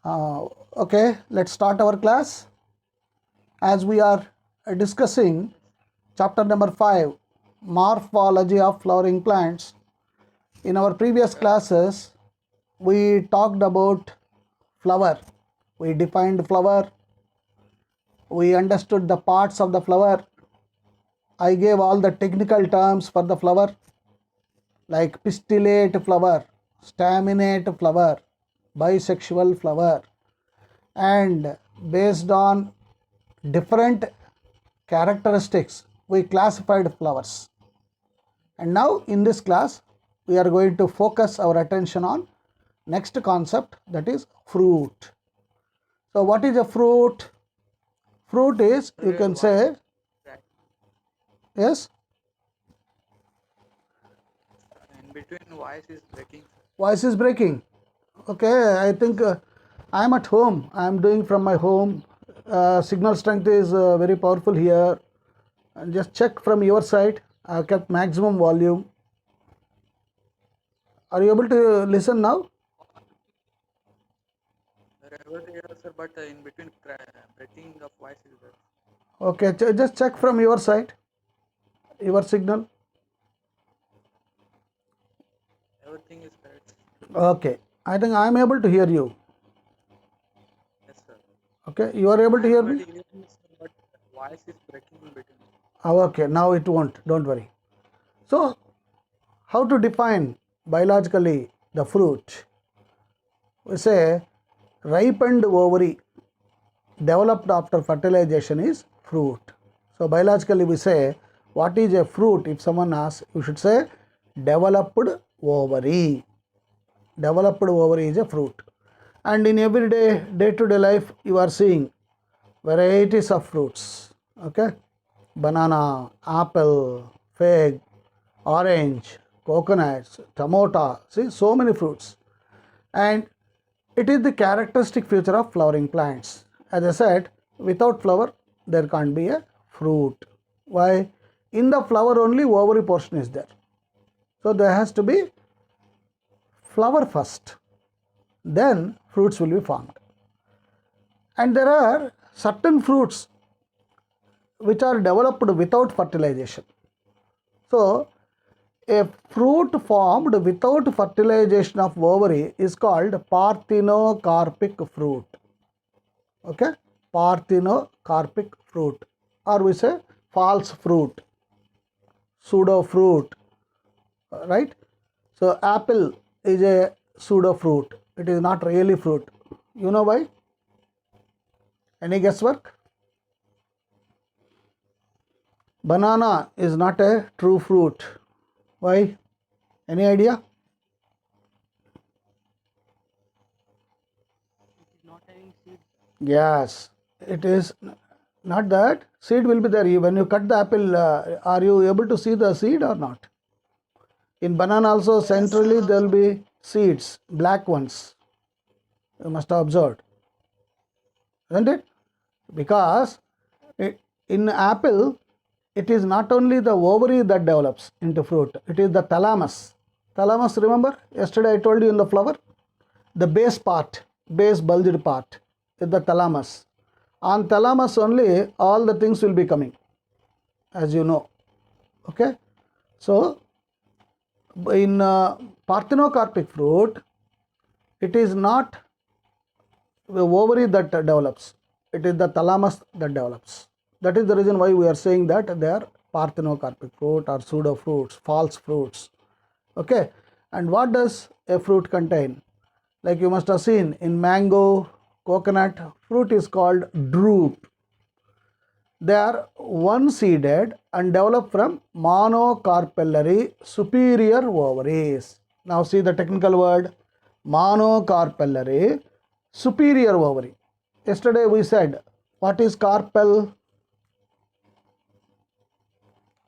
Okay, let's start our class. As we are discussing chapter number 5, Morphology of Flowering Plants. In our previous classes, we talked about flower. We defined flower. We understood the parts of the flower. I gave all the technical terms for the flower like pistillate flower, staminate flower, bisexual flower, and based on different characteristics we classified flowers. And now in this class we are going to focus our attention on next concept, that is fruit. So what is a fruit? Fruit is, you can say, yes, in between voice is breaking. voice is breaking. Okay, I think I am at home. I am doing from my home. Signal strength is very powerful here. And just check from your side. I have kept maximum volume. Are you able to listen now? Everything else, sir, but in between breaking of voice is there. Okay, just check from your side, your signal. Everything is correct. Okay, I think I am able to hear you. Yes, sir. Okay, you are able to hear me? Hearing, sir, but voice is breaking in between. Okay, now it won't, don't worry. So, how to define biologically the fruit? We say ripened ovary developed after fertilization is fruit. So, biologically we say what is a fruit? If someone asks, you should say developed ovary. Developed ovary is a fruit. And in everyday day-to-day life you are seeing varieties of fruits. Okay, banana, apple, fig, orange, coconuts, tomato. See, so many fruits. And it is the characteristic feature of flowering plants. As I said, without flower there can't be a fruit. Why? In the flower only ovary portion is there. So there has to be flower first, then fruits will be formed. And there are certain fruits which are developed without fertilization. So a fruit formed without fertilization of ovary is called parthenocarpic fruit. Okay, parthenocarpic fruit, or we say false fruit, pseudo fruit, right? So apple is a pseudo fruit, it is not really fruit. You know why? Any guesswork? Banana is not a true fruit. Why? Any idea? Not having seed. Yes, it is not that. Seed will be there. When you cut the apple, are you able to see the seed or not? In banana also centrally there will be seeds, black ones. You must have observed, isn't it? Because in apple, it is not only the ovary that develops into fruit, it is the thalamus. Thalamus, remember, yesterday I told you in the flower, the base part, base bulged part is the thalamus. On thalamus only all the things will be coming, as you know. Okay, so in parthenocarpic fruit, it is not the ovary that develops, it is the thalamus that develops. That is the reason why we are saying that they are parthenocarpic fruit or pseudo fruits, false fruits. Okay, and what does a fruit contain? Like you must have seen in mango, coconut, fruit is called drupe. They are one-seeded and develop from monocarpellary superior ovaries. Now see the technical word, monocarpellary superior ovary. Yesterday we said, what is carpel?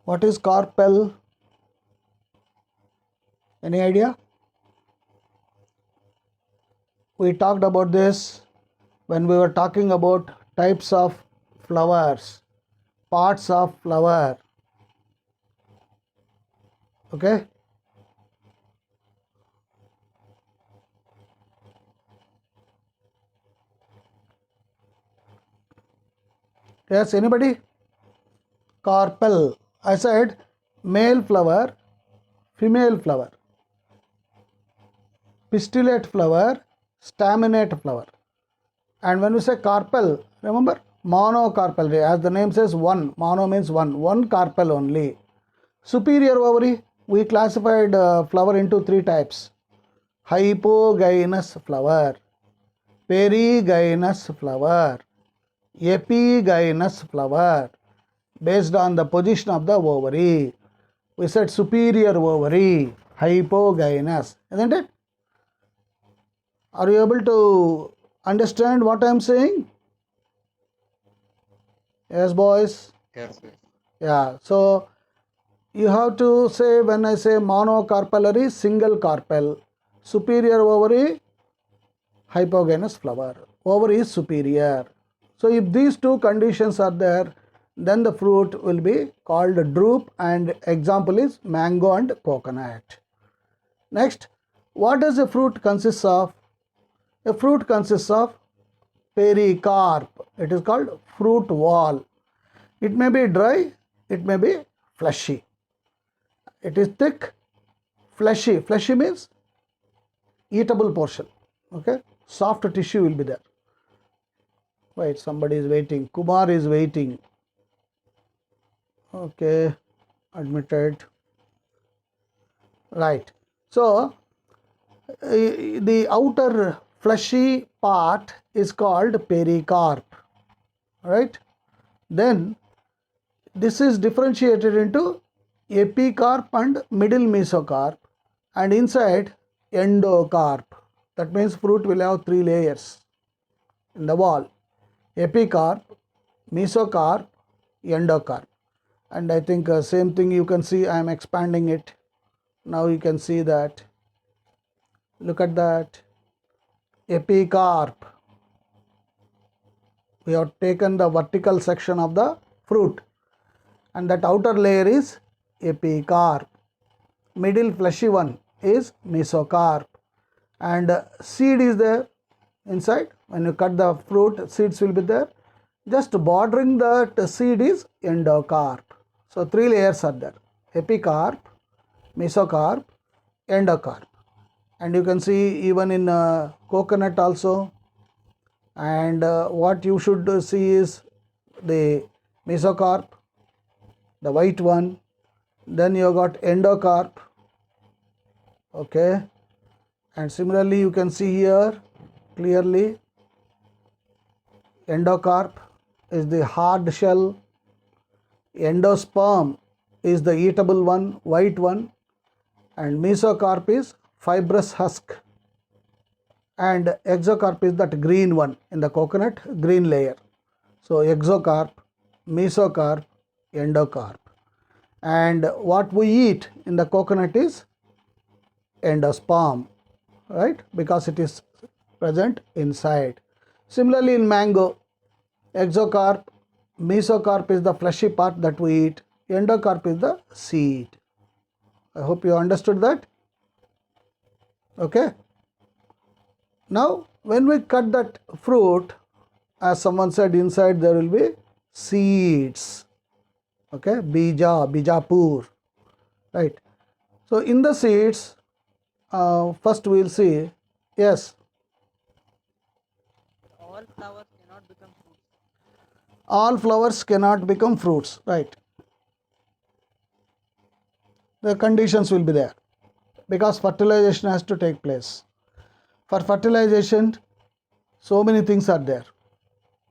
What is carpel? Any idea? We talked about this when we were talking about types of flowers, parts of flower. Okay, Yes, anybody? Carpel. I said male flower, female flower, pistillate flower, staminate flower. And when we say carpel, remember monocarpal, as the name says one, mono means one carpel only. Superior ovary, we classified flower into three types: hypogynous flower, perigynous flower, epigynous flower, based on the position of the ovary. We said superior ovary, hypogynous, isn't it? Are you able to understand what I am saying? Yes, boys? Yes, sir. Yeah, so you have to say, when I say monocarpellary, single carpel, superior ovary, hypogynous flower, ovary is superior. So if these two conditions are there, then the fruit will be called drupe, and example is mango and coconut. Next, what does a fruit consist of? A fruit consists of pericarp. It is called fruit wall. It may be dry, it may be fleshy. It is thick, fleshy. Fleshy means eatable portion. Okay, soft tissue will be there. Wait, somebody is waiting. Kumar is waiting. Okay, admitted. Right. So the outer fleshy part is called pericarp. Right. Then this is differentiated into epicarp and middle mesocarp, and inside endocarp. That means fruit will have three layers in the wall: epicarp, mesocarp, endocarp. And I think same thing you can see. I am expanding it. Now you can see that. Look at that. Epicarp. We have taken the vertical section of the fruit, and that outer layer is epicarp. Middle fleshy one is mesocarp, and seed is there inside. When you cut the fruit, seeds will be there. Just bordering that seed is endocarp. So three layers are there: epicarp, mesocarp, endocarp. And you can see even in coconut also. And what you should see is the mesocarp, the white one. Then you got endocarp. Okay, and similarly you can see here clearly endocarp is the hard shell, endosperm is the eatable one, white one, and mesocarp is fibrous husk, and exocarp is that green one in the coconut, green layer. So exocarp, mesocarp, endocarp. And what we eat in the coconut is endosperm, right, because it is present inside. Similarly in mango, exocarp, mesocarp is the fleshy part that we eat, endocarp is the seed. I hope you understood that. Okay. Now when we cut that fruit, as someone said, inside there will be seeds. Okay, bijapur, right. So in the seeds, first we will see, yes, All flowers cannot become fruits. all flowers cannot become fruits, right. The conditions will be there, because fertilization has to take place. For fertilization, so many things are there,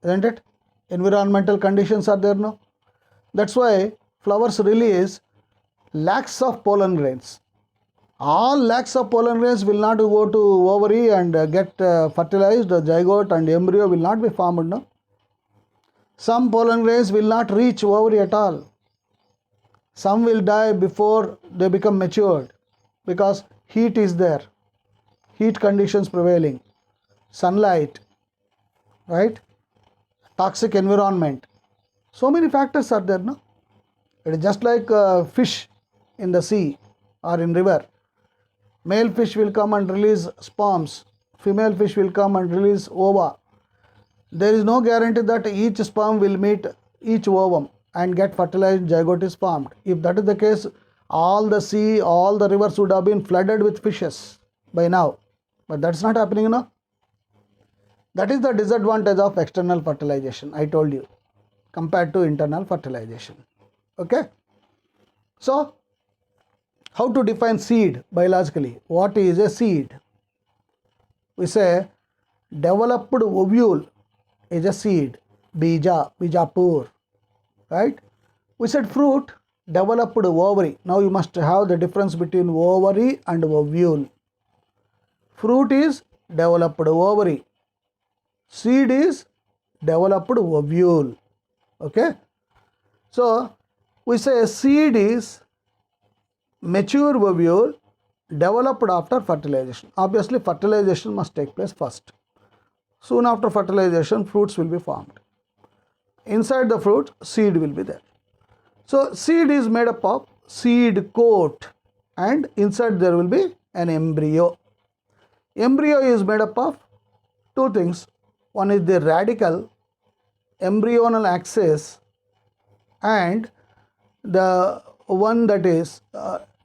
isn't it? Environmental conditions are there, no? That's why flowers release lakhs of pollen grains. All lakhs of pollen grains will not go to ovary and get fertilized. The zygote and embryo will not be formed, no? Some pollen grains will not reach ovary at all. Some will die before they become matured, because heat is there, heat conditions prevailing, sunlight, right, toxic environment. So many factors are there, no? It is just like fish in the sea or in river. Male fish will come and release sperms, female fish will come and release ova. There is no guarantee that each sperm will meet each ovum and get fertilized, zygote is formed. If that is the case, all the sea, all the rivers would have been flooded with fishes by now. But that's not happening now. That is the disadvantage of external fertilization, I told you, compared to internal fertilization. Okay. So, how to define seed biologically? What is a seed? We say developed ovule is a seed, bija, bijapur, right? We said fruit, developed ovary. Now you must have the difference between ovary and ovule. Fruit is developed ovary. Seed is developed ovule. Okay. So we say seed is mature ovule developed after fertilization. Obviously fertilization must take place first. Soon after fertilization, fruits will be formed. Inside the fruit, seed will be there. So seed is made up of seed coat and inside there will be an embryo. Embryo is made up of two things. One is the radical, embryonal axis, and the one that is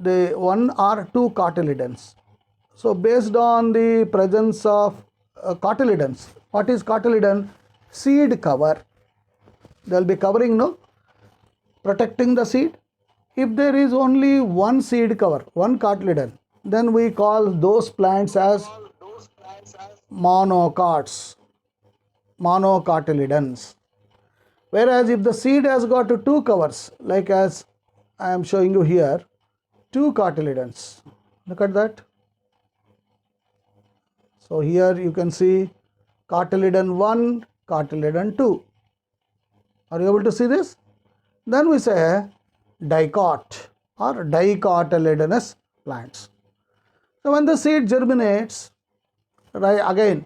the one or two cotyledons. So based on the presence of cotyledons, what is cotyledon? Seed cover. They will be covering, no, protecting the seed. If there is only one seed cover, one cotyledon, then we call those plants as monocots, monocotyledons. Whereas if the seed has got two covers, like as I am showing you here, two cotyledons. Look at that. So here you can see cotyledon 1, cotyledon 2. Are you able to see this? Then we say dicot or dicotyledonous plants. So when the seed germinates, right, again,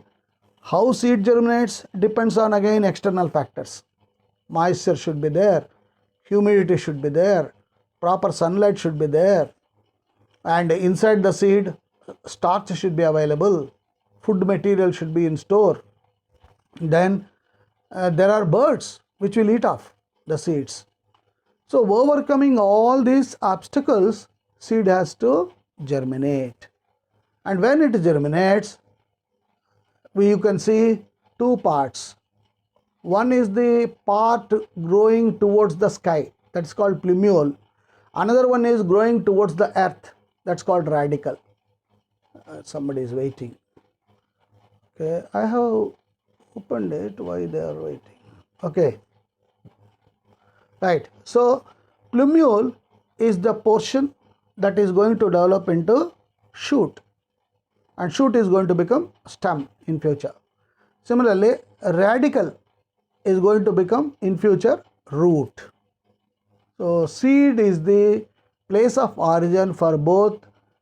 how seed germinates depends on again external factors. Moisture should be there, humidity should be there, proper sunlight should be there, and inside the seed starch should be available, food material should be in store. Then there are birds which will eat off the seeds. So overcoming all these obstacles, seed has to germinate. And when it germinates, you can see two parts. One is the part growing towards the sky, that's called plumule. Another one is growing towards the earth, that's called radical. Somebody is waiting. Okay, I have opened it, why they are waiting? Okay, right. So plumule is the portion that is going to develop into shoot, and shoot is going to become stem in future. Similarly, radical is going to become in future root. So seed is the place of origin for both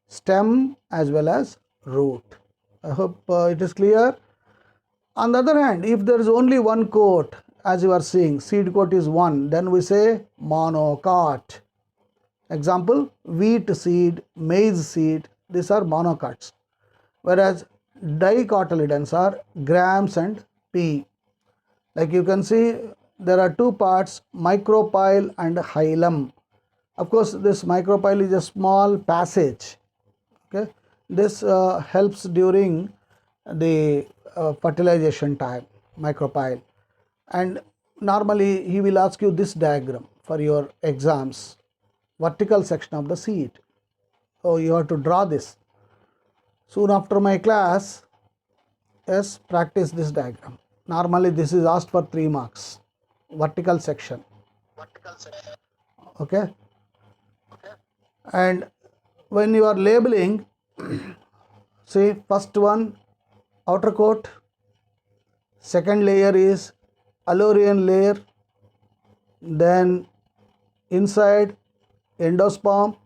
stem as well as root. I hope it is clear. On the other hand, if there is only one coat, as you are seeing, seed coat is one, then we say monocot. Example, wheat seed, maize seed, these are monocots. Whereas dicotyledons are grams and pea. Like you can see, there are two parts, micropyle and hilum. Of course, this micropyle is a small passage. Okay, this helps during the fertilization time, micropyle. And normally he will ask you this diagram for your exams, vertical section of the seed. So you have to draw this. Soon after my class, yes, practice this diagram. Normally this is asked for 3 marks, vertical section. Okay. And when you are labeling, see, first one outer coat, second layer is Allurian layer, then inside endosperm,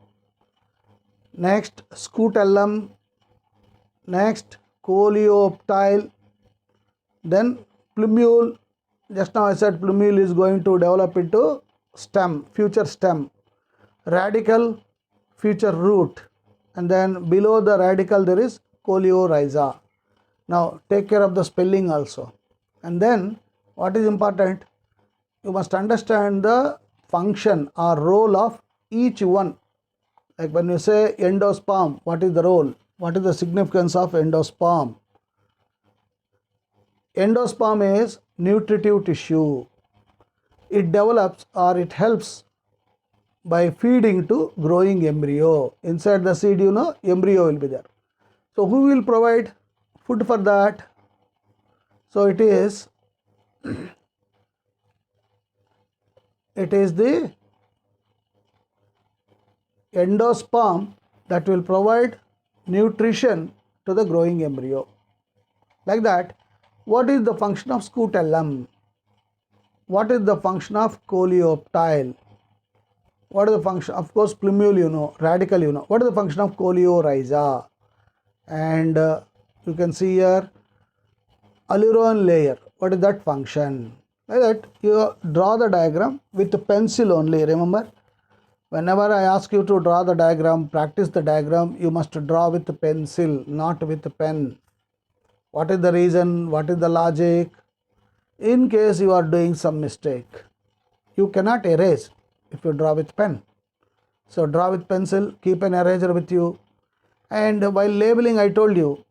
next scutellum, next coleoptile, then plumule. Just now I said plumule is going to develop into stem, future stem, radical, future root, and then below the radical there is coleorhiza. Now take care of the spelling also. And then what is important? you must understand the function or role of each one. Like when you say endosperm, what is the role? What is the significance of endosperm? Endosperm is nutritive tissue. It develops or it helps by feeding to growing embryo. Inside the seed, embryo will be there. So who will provide food for that? So it is the endosperm that will provide nutrition to the growing embryo. Like that, what is the function of scutellum? What is the function of coleoptile? What is the function? Of course, plumule, radical, What is the function of coleorhiza? And you can see here aleurone layer. What is that function? Like that, you draw the diagram with the pencil only. Remember, whenever I ask you to draw the diagram, practice the diagram, you must draw with the pencil, not with the pen. What is the reason? What is the logic? In case you are doing some mistake, you cannot erase if you draw with pen. So draw with pencil, keep an eraser with you. And while labeling, I told you,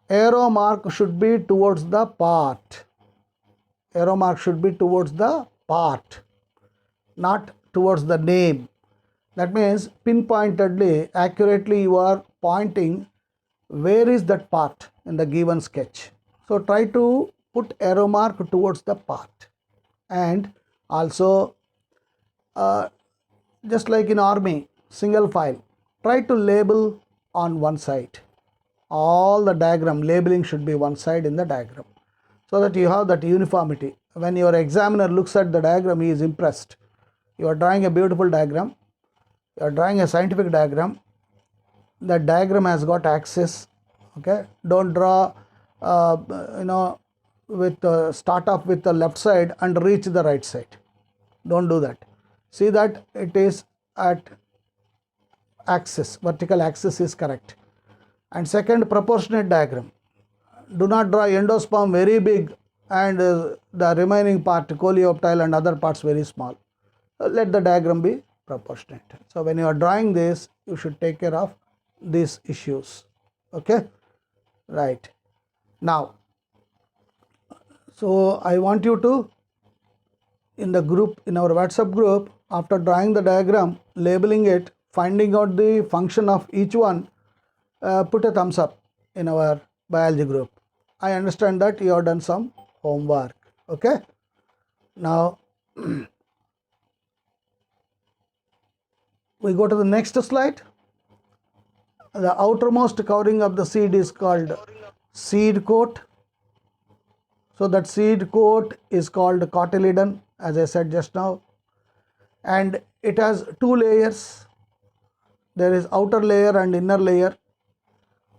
arrow mark should be towards the part. Arrow mark should be towards the part, not towards the name. That means pinpointedly, accurately you are pointing where is that part in the given sketch. So try to put arrow mark towards the part. And also just like in army, single file, try to label on one side. All the diagram labeling should be one side in the diagram, so that you have that uniformity. When your examiner looks at the diagram, he is impressed. You are drawing a beautiful diagram, you are drawing a scientific diagram. The diagram has got axis. Okay, don't draw with start off with the left side and reach the right side. Don't do that. See that it is at axis, vertical axis is correct. And second, proportionate diagram. Do not draw endosperm very big and the remaining part, coleoptile and other parts very small. Let the diagram be proportionate. So when you are drawing this, you should take care of these issues. Okay, right. Now, so I want you to, in the group, in our WhatsApp group, after drawing the diagram, labeling it, finding out the function of each one, put a thumbs up in our biology group. I understand that you have done some homework. Okay. Now we go to the next slide. The outermost covering of the seed is called seed coat. So that seed coat is called cotyledon, as I said just now, and it has two layers. There is outer layer and inner layer.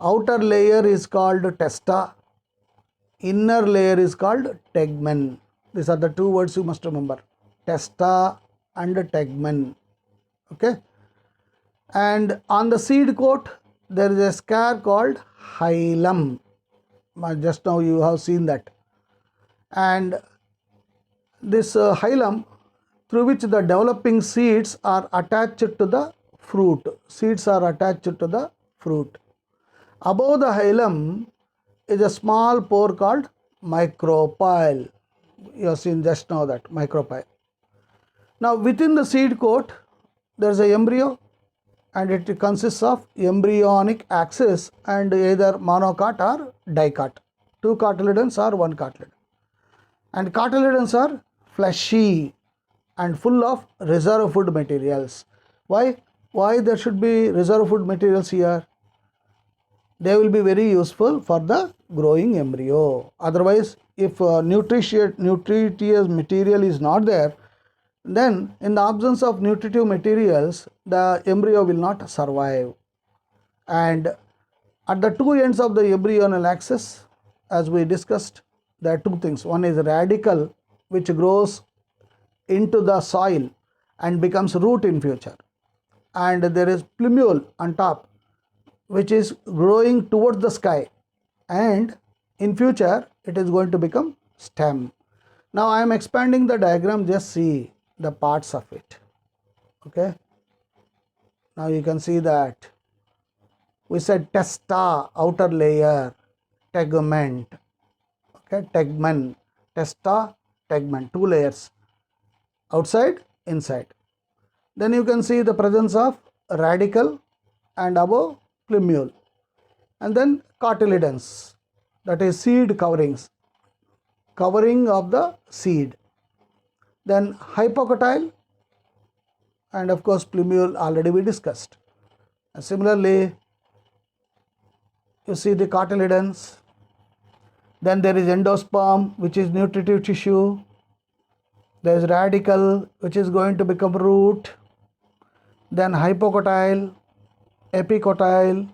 Outer layer is called testa, inner layer is called tegmen. These are the two words you must remember, testa and tegmen. Okay. And on the seed coat, there is a scare called hilum. Just now you have seen that. And this hilum, through which the developing seeds are attached to the fruit. Seeds are attached to the fruit. Above the hilum is a small pore called micropyle. You have seen just now that micropyle. Now within the seed coat, there is an embryo, and it consists of embryonic axis and either monocot or dicot. Two cotyledons or one cotyledon. And cotyledons are fleshy and full of reserve food materials. Why there should be reserve food materials here? They will be very useful for the growing embryo. Otherwise, if nutritious material is not there, then in the absence of nutritive materials, the embryo will not survive. And at the two ends of the embryonal axis, as we discussed, there are two things. One is radical, which grows into the soil and becomes root in future. And there is plumule on top, which is growing towards the sky, and in future it is going to become stem. Now I am expanding the diagram, just see the parts of it. Okay. Now you can see that we said testa, outer layer, tegument. Okay, tegmen, testa, tegment, two layers, outside, inside. Then you can see the presence of radicle and above plumule, and then cotyledons, that is seed coverings, covering of the seed. Then hypocotyle, and of course plumule already we discussed. And similarly, you see the cotyledons. Then there is endosperm, which is nutritive tissue. There is radicle, which is going to become root. Then hypocotyle, epicotyle,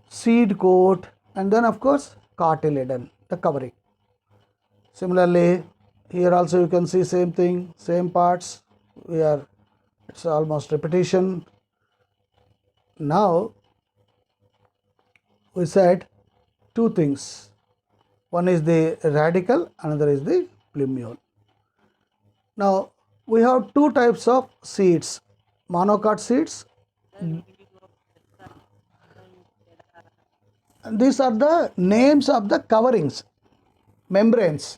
seed coat, and then of course cotyledon, the covering. Similarly, here also you can see same thing, same parts. It's almost repetition. Now we said two things. One is the radicle, another is the plumule. Now we have two types of seeds, monocot seeds. And these are the names of the coverings, membranes,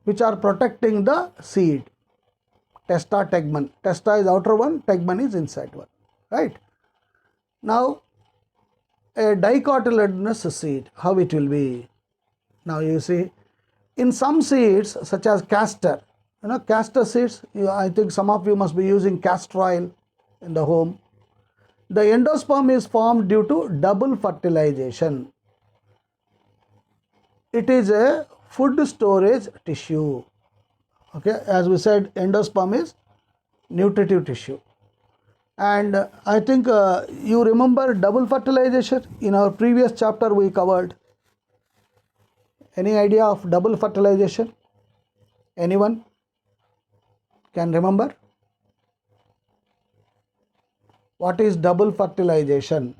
which are protecting the seed. Testa, tegmen. Testa is outer one, tegmen is inside one. Right? Now a dicotyledonous seed, how it will be? Now you see, in some seeds such as castor, castor seeds, I think some of you must be using castor oil in the home. The endosperm is formed due to double fertilization. It is a food storage tissue. Okay, as we said, endosperm is nutritive tissue. And I think you remember double fertilization in our previous chapter we covered. Any idea of double fertilization? Anyone can remember? What is double fertilization?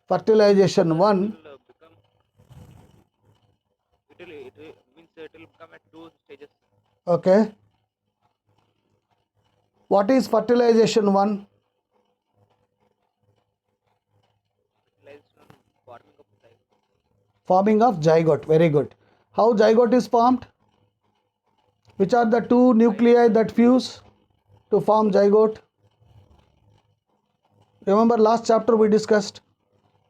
Fertilization 1. It will become at two stages. Okay. What is fertilization 1? Forming of zygote. Very good. How zygote is formed? Which are the two nuclei that fuse to form zygote? Remember last chapter we discussed,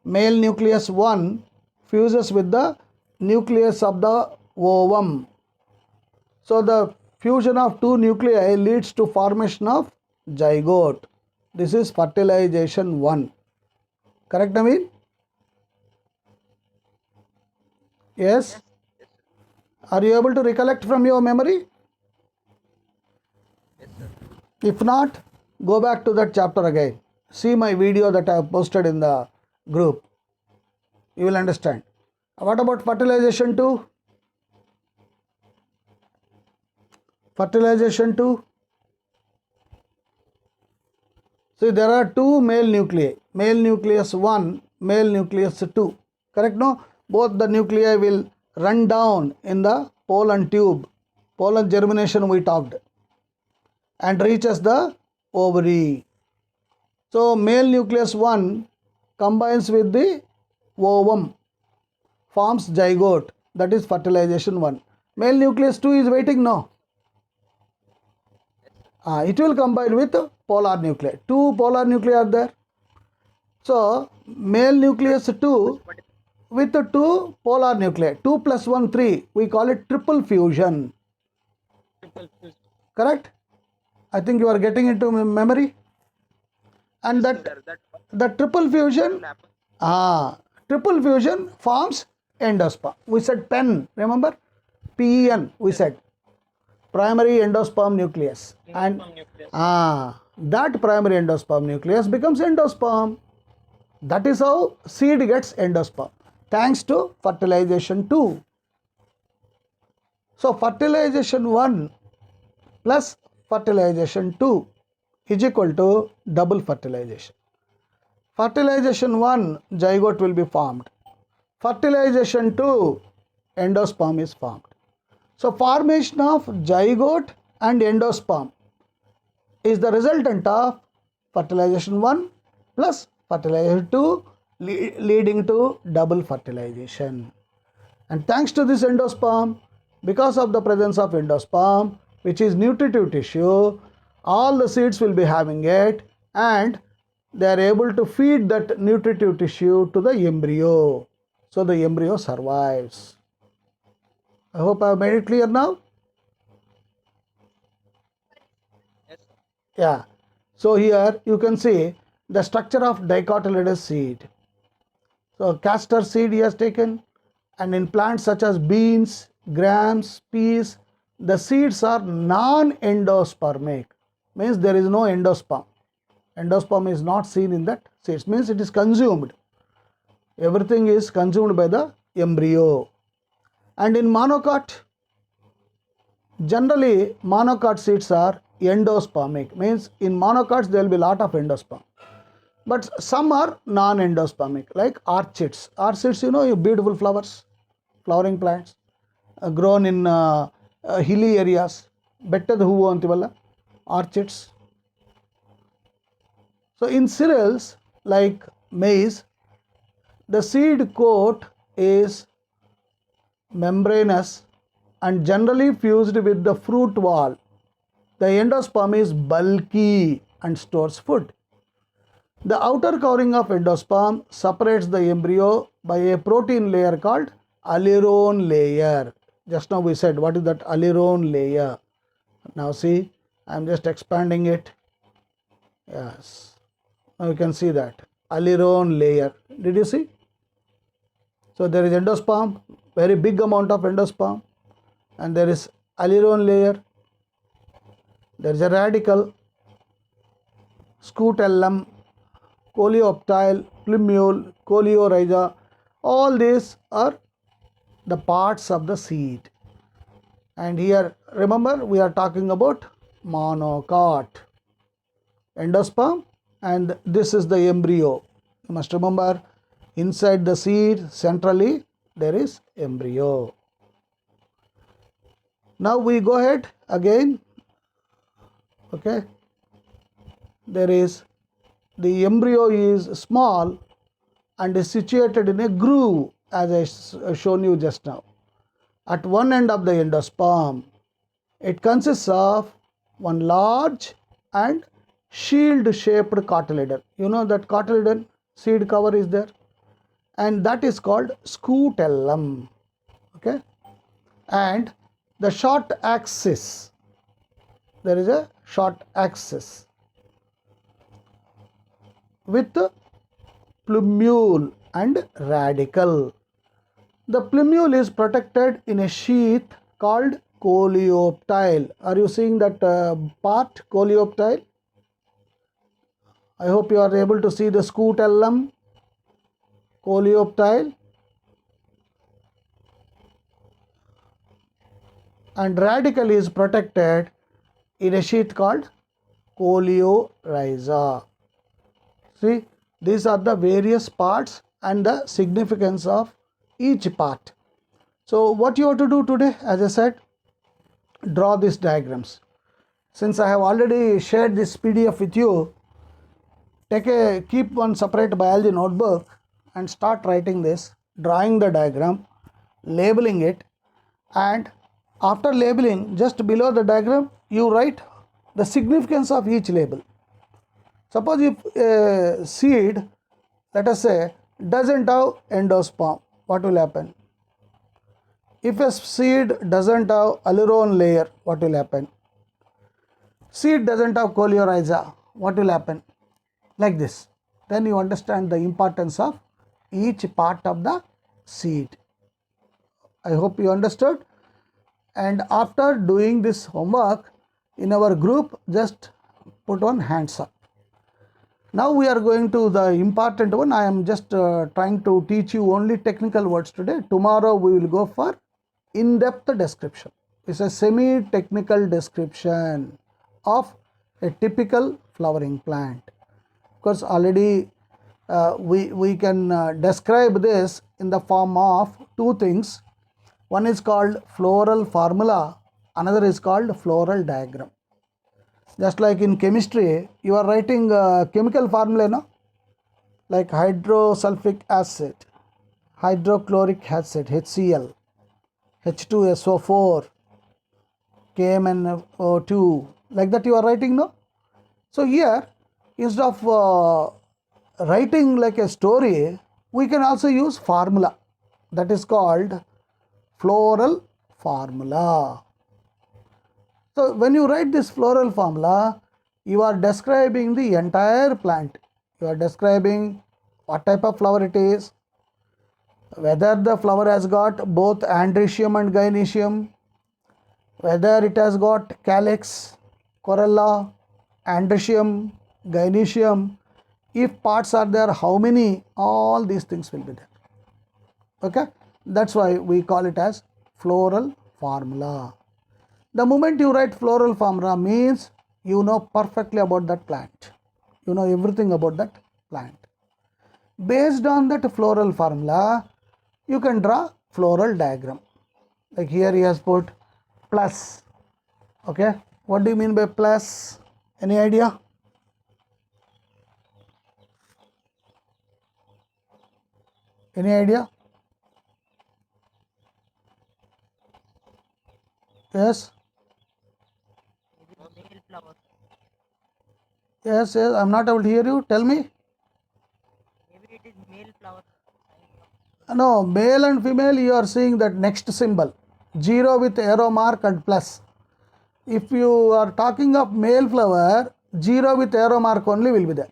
male nucleus 1 fuses with the nucleus of the ovum. So the fusion of two nuclei leads to formation of zygote. This is fertilization 1. Correct, Naveen? Yes? Are you able to recollect from your memory? Yes, sir. If not, go back to that chapter again. See my video that I have posted in the group. You will understand. What about fertilization 2? Fertilization 2. See, there are two male nuclei. Male nucleus 1, male nucleus 2. Correct, no? Both the nuclei will run down in the pollen tube. Pollen germination we talked. And reaches the ovary. So male nucleus 1 combines with the ovum, forms zygote, that is fertilization 1. Male nucleus 2 is waiting now. It will combine with polar nuclei. Two polar nuclei are there. So male nucleus 2 with the two polar nuclei, 2 plus 1, 3, we call it triple fusion. Correct? I think you are getting into memory. And the triple fusion, triple fusion forms endosperm. We said PEN, remember? PEN, we said. Primary endosperm nucleus. And that primary endosperm nucleus becomes endosperm. That is how seed gets endosperm, thanks to fertilization 2. So fertilization 1 plus fertilization 2 is equal to double fertilization. Fertilization 1, zygote will be formed. Fertilization 2, endosperm is formed. So formation of zygote and endosperm is the resultant of fertilization 1 plus fertilization 2 leading to double fertilization. And thanks to this endosperm, because of the presence of endosperm, which is nutritive tissue, all the seeds will be having it, and they are able to feed that nutritive tissue to the embryo. So the embryo survives. I hope I have made it clear now. Yes, sir. Yeah. So here you can see the structure of dicotyledonous seed. So castor seed he has taken, and in plants such as beans, grams, peas, the seeds are non-endospermic. Means there is no endosperm. Endosperm is not seen in that seeds. Means it is consumed. Everything is consumed by the embryo. And in monocot, generally monocot seeds are endospermic. Means in monocots there will be a lot of endosperm. But some are non-endospermic, like orchids. Orchids, you know, beautiful flowers, flowering plants, grown in hilly areas. Bettad hoovu antivalla, orchids. So in cereals like maize, the seed coat is membranous and generally fused with the fruit wall. The endosperm is bulky and stores food. The outer covering of endosperm separates the embryo by a protein layer called aleurone layer. Just now we said what is that aleurone layer. Now see, I am just expanding it. Yes, now you can see that aleurone layer. Did you see? So there is endosperm, very big amount of endosperm, and there is aleurone layer. There is a radical, scutellum, coleoptile, plumule, coleorhiza. All these are the parts of the seed. And here, remember, we are talking about monocot, endosperm, and this is the embryo. You must remember, inside the seed, centrally, there is embryo. Now we go ahead again. Okay. There is, the embryo is small and is situated in a groove, as I shown you just now. At one end of the endosperm, it consists of one large and shield shaped cotyledon. You know that cotyledon seed cover is there, and that is called scutellum. Okay, and the short axis, there is a short axis with plumule and radical. The plumule is protected in a sheath called coleoptile. Are you seeing that part, coleoptile? I hope you are able to see the scutellum, coleoptile, and radical is protected in a sheath called coleorhiza. See, these are the various parts and the significance of each part. So what you have to do today, as I said, draw these diagrams. Since I have already shared this PDF with you, keep one separate biology notebook and start writing this, drawing the diagram, labeling it, and after labeling, just below the diagram you write the significance of each label. Suppose if a seed, let us say, doesn't have endosperm, what will happen? If a seed doesn't have aleurone layer, what will happen? Seed doesn't have coleorhiza, what will happen? Like this. Then you understand the importance of each part of the seed. I hope you understood. And after doing this homework in our group, just put on hands up. Now we are going to the important one. I am just trying to teach you only technical words today. Tomorrow we will go for in-depth description. It's a semi-technical description of a typical flowering plant. Of course, already we can describe this in the form of two things. One is called floral formula, another is called floral diagram. Just like in chemistry, you are writing chemical formula, no? Like hydrosulfuric acid, hydrochloric acid, HCl, H2SO4, KMnO2, like that you are writing, no? So here, instead of writing like a story, we can also use formula, that is called floral formula. So when you write this floral formula, you are describing the entire plant. You are describing what type of flower it is, whether the flower has got both androecium and gynoecium, whether it has got calyx, corolla, androecium, gynoecium, if parts are there, how many, all these things will be there. Okay, that's why we call it as floral formula. The moment you write floral formula means you know perfectly about that plant. You know everything about that plant. Based on that floral formula, you can draw floral diagram. Like here he has put plus. Okay, what do you mean by plus? Any idea? Any idea? Yes? Male flower. Yes, yes, I'm not able to hear you. Tell me. Maybe it is male flower. No, male and female, you are seeing that next symbol. 0 with arrow mark and plus. If you are talking of male flower, 0 with arrow mark only will be there.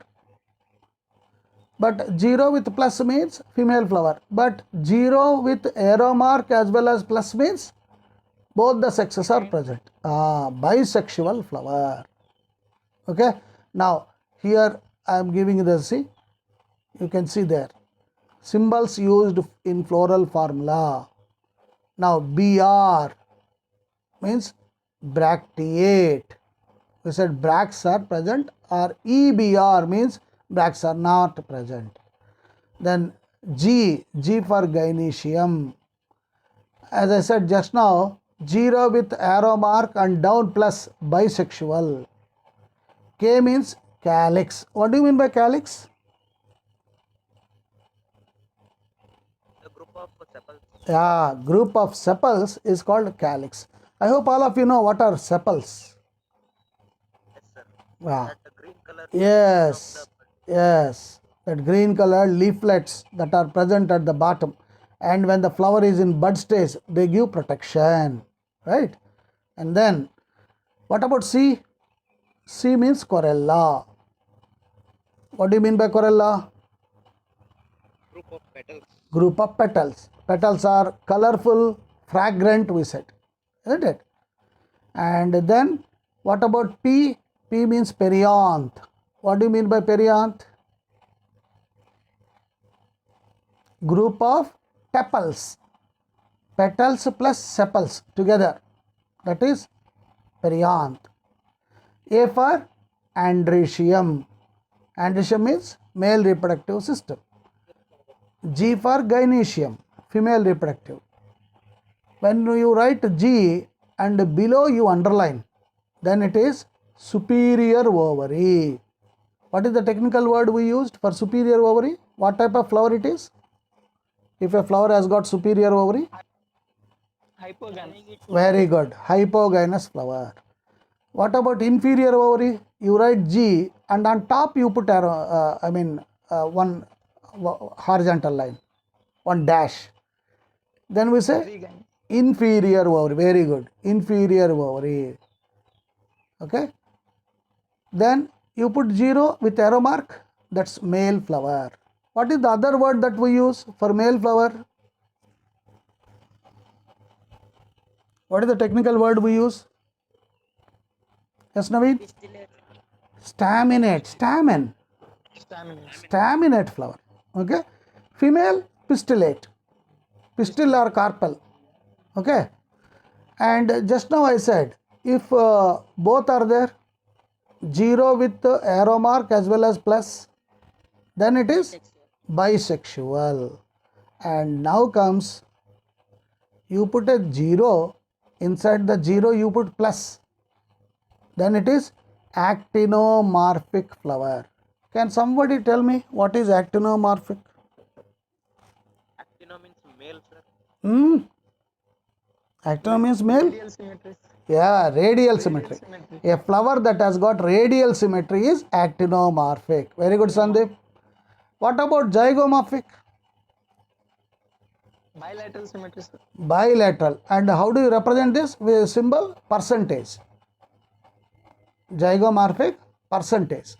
But 0 with plus means female flower. But 0 with arrow mark as well as plus means both the sexes are present. Bisexual flower. Okay. Now here I am giving you the, see, you can see there symbols used in floral formula. Now BR means bracteate. We said bracts are present, or EBR means bracts are not present. Then G for gynoecium. As I said just now, 0 with arrow mark and down plus, bisexual. K means calyx. What do you mean by calyx? The group of sepals. Yeah, group of sepals is called calyx. I hope all of you know what are sepals. Yes, sir. Yeah. That the green color. Yes, yes, that green colored leaflets that are present at the bottom, and when the flower is in bud stage, they give protection, right? And then, what about C? C means corolla. What do you mean by corolla? Group of petals. Group of petals. Petals are colorful, fragrant, we said, isn't it? And then, what about P? P means perianth. What do you mean by perianth? Group of tepals. Petals plus sepals together. That is perianth. A for androecium. Androecium means male reproductive system. G for gynoecium, female reproductive. When you write G and below you underline, then it is superior ovary. What is the technical word we used for superior ovary? What type of flower it is? If a flower has got superior ovary? Hypogynous. Very good. Hypogynous flower. What about inferior ovary? You write G and on top you put arrow, one horizontal line, one dash. Then we say inferior ovary. Very good. Inferior ovary. Okay. Then you put 0 with arrow mark. That's male flower. What is the other word that we use for male flower? What is the technical word we use? Yes, Naveen? Staminate. Staminate flower. Okay. Female, pistillate. Pistil or carpel. Okay. And just now I said, if both are there, 0 with arrow mark as well as plus, then it is bisexual. And now comes you put a 0, inside the 0 you put plus, then it is actinomorphic flower. Can somebody tell me what is actinomorphic? Actino means male, sir. Actino means male? Radial symmetry. Yeah, radial symmetry. A flower that has got radial symmetry is actinomorphic. Very good, Sandeep. What about zygomorphic? Bilateral symmetry, sir. Bilateral. And how do you represent this? With a symbol percentage. Zygomorphic percentage.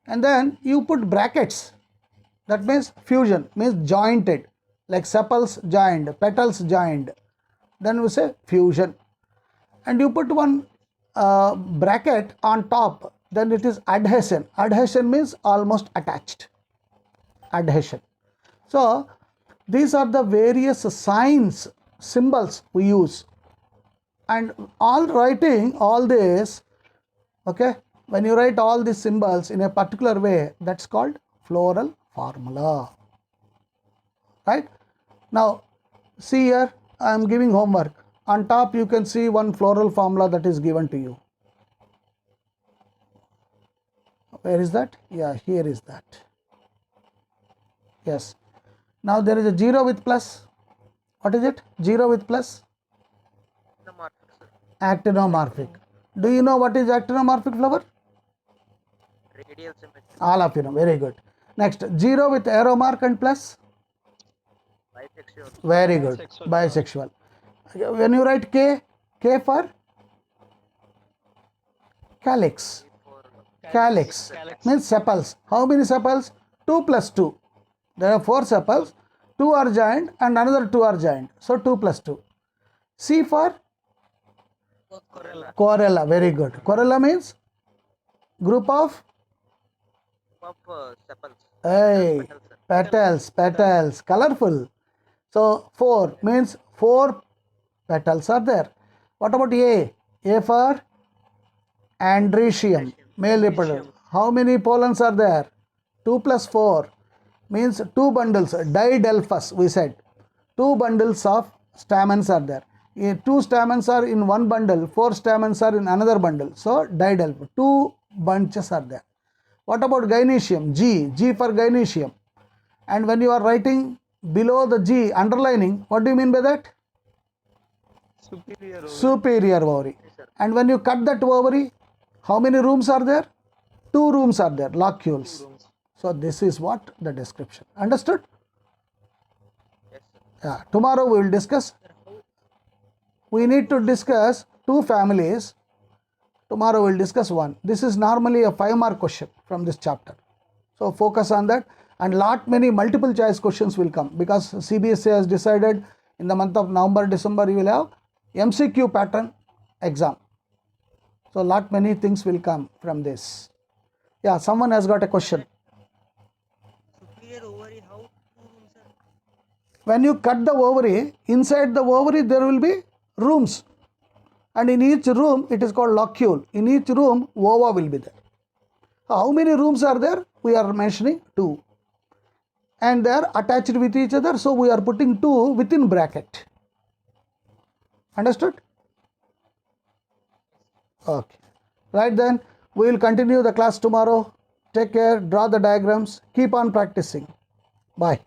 And then you put brackets. That means fusion, means jointed. Like sepals joined, petals joined. Then we say fusion. And you put one bracket on top, then it is adhesion. Adhesion means almost attached. Adhesion. So these are the various signs, symbols we use. And all writing all this, okay, when you write all these symbols in a particular way, that's called floral formula. Right? Now see here, I am giving homework. On top you can see one floral formula that is given to you. Where is that? Yeah, here is that. Yes. Now there is a 0 with plus. What is it? 0 with plus? Actinomorphic, sir. Actinomorphic. Do you know what is actinomorphic flower? Radial symmetry. All of you know. Very good. Next, 0 with arrow mark and plus? Bisexual. Very good. Bisexual. When you write K, K for? Calyx. For Calyx means sepals. How many sepals? 2 plus 2. There are 4 sepals. 2 are joined and another 2 are joined. So 2 plus 2. C for? corolla. Corolla. Very good. Corolla means group of? Sepals. Hey, Petals, sir. petals, petals, colorful. So 4 means 4 petals are there. What about A? A for androecium, male reproductive. How many pollens are there? 2 plus 4 means 2 bundles, didelphus we said. 2 bundles of stamens are there. 2 stamens are in one bundle, 4 stamens are in another bundle. So didelphus, 2 bunches are there. What about gynoecium? G, G for gynoecium. And when you are writing below the G, underlining, what do you mean by that? Superior ovary. Superior ovary. And when you cut that ovary, how many rooms are there? 2 rooms are there, locules. So this is what the description. Understood? Yes, sir. Yeah. Tomorrow we will discuss. We need to discuss 2 families. Tomorrow we will discuss one. This is normally a 5-mark question from this chapter. So focus on that, and lot many multiple choice questions will come because CBSE has decided in the month of November, December you will have MCQ pattern exam. So lot many things will come from this. Yeah, someone has got a question. Superior ovary, how 2 rooms, sir? When you cut the ovary, inside the ovary there will be rooms. And in each room, it is called locule. In each room, ova will be there. How many rooms are there? We are mentioning 2. And they are attached with each other. So we are putting 2 within bracket. Understood? Okay. Right then, we will continue the class tomorrow. Take care. Draw the diagrams. Keep on practicing. Bye.